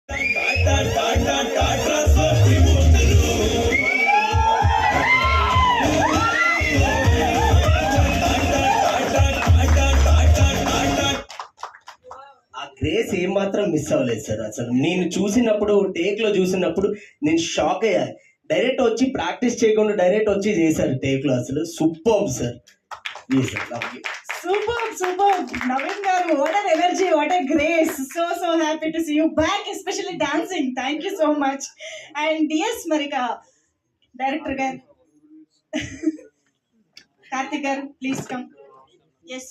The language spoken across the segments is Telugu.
ఆ గ్రేస్ ఏమాత్రం మిస్ అవ్వలేదు సార్. అసలు నేను చూసినప్పుడు టేక్లో చూసినప్పుడు నేను షాక్ అయ్యా. డైరెక్ట్ వచ్చి ప్రాక్టీస్ చేయకుండా డైరెక్ట్ వచ్చి చేశారు టేక్లో. అసలు super sir. Superb, Naveen garu, what an energy, what a grace. So happy to see you back, especially dancing. Thank you so much. And yes, Marika, director garu, Karthik garu, please come. Yes.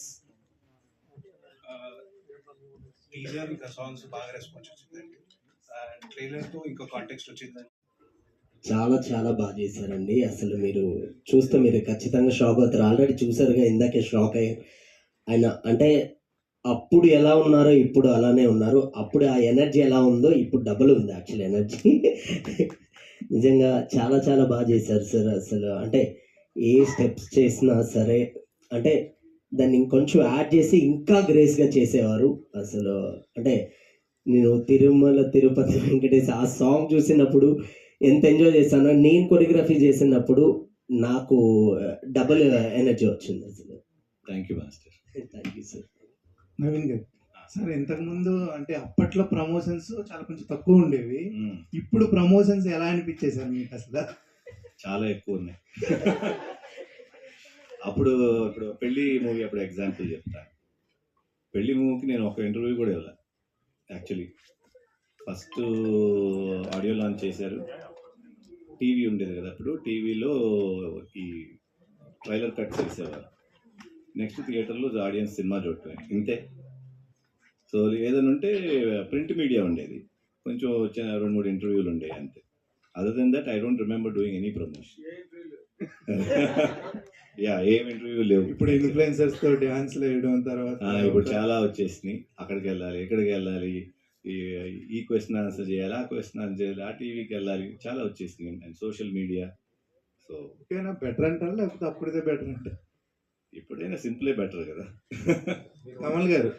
Teaser ఇంకా సాంగ్స్ బాగా రెస్పాన్స్ వచ్చిందండి. ట్రైలర్తో ఇంకో కాంటెక్స్ట్ వచ్చిందండి. చాలా చాలా బాగా చేశారండి. అసలు మీరు చూస్తే మీరు ఖచ్చితంగా షాక్ అవుతారు. ఆల్రెడీ చూసారుగా, ఇందాకే షాక్ అయ్యారు. ఆయన అంటే అప్పుడు ఎలా ఉన్నారో ఇప్పుడు అలానే ఉన్నారు. అప్పుడు ఆ ఎనర్జీ ఎలా ఉందో ఇప్పుడు డబుల్ ఉంది యాక్చువల్ ఎనర్జీ. నిజంగా చాలా చాలా బాగా చేశారు సార్. అసలు అంటే ఏ స్టెప్స్ చేసినా సరే అంటే దాన్ని ఇంకొంచెం యాడ్ చేసి ఇంకా గ్రేస్గా చేసేవారు. అసలు అంటే నేను తిరుమల తిరుపతి వెంకటేశ్ ఆ సాంగ్ చూసినప్పుడు ఎంత ఎంజాయ్ చేశానో, నేను కొరియోగ్రఫీ చేసినప్పుడు నాకు డబుల్ ఎనర్జీ వచ్చింది అసలు. Thank you master. Thank you sir. Naveen గారు, సార్ ఇంతకుముందు అంటే అప్పట్లో ప్రమోషన్స్ చాలా కొంచెం తక్కువ ఉండేవి. ఇప్పుడు ప్రమోషన్స్ ఎలా అనిపించాయి సార్ మీకు అసలు? చాలా ఎక్కువ ఉన్నాయి. ఇప్పుడు పెళ్లి మూవీ అప్పుడు ఎగ్జాంపుల్ చెప్తాను. పెళ్లి మూవీకి నేను ఒక ఇంటర్వ్యూ కూడా ఇవ్వాలి. యాక్చువల్లీ ఫస్ట్ ఆడియో లాంచ్ చేశారు. టీవీ ఉండేది కదా అప్పుడు. టీవీలో ఈ ట్రైలర్ కట్ చేసేవారు. నెక్స్ట్ థియేటర్లో ఆడియన్స్ సినిమా చూడటం ఇంతే. సో ఏదైనా ఉంటే ప్రింట్ మీడియా ఉండేది, కొంచెం 2-3 ఇంటర్వ్యూలు ఉండేవి అంతే. Other than that I don't remember doing any promotion. ఏం ఇంటర్వ్యూ లేవు. ఇప్పుడు ఇన్ఫ్లుయెన్సర్స్ తో డాన్స్లు వేయడం తర్వాత ఇప్పుడు చాలా వచ్చేసినాయి. అక్కడికి వెళ్ళాలి, ఎక్కడికి వెళ్ళాలి, ఈ క్వశ్చన్ ఆన్సర్ చేయాలి, ఆ క్వశ్చన్ ఆన్సర్ చేయాలి, ఆ టీవీకి వెళ్ళాలి, చాలా వచ్చేసినాయి. And social media. సో ఓకేనా, బెటర్ అంటారా లేకపోతే అప్పుడే బెటర్ అంటే? ఇప్పుడైనా సింపులే బెటర్ కదా. కమల్ గారు,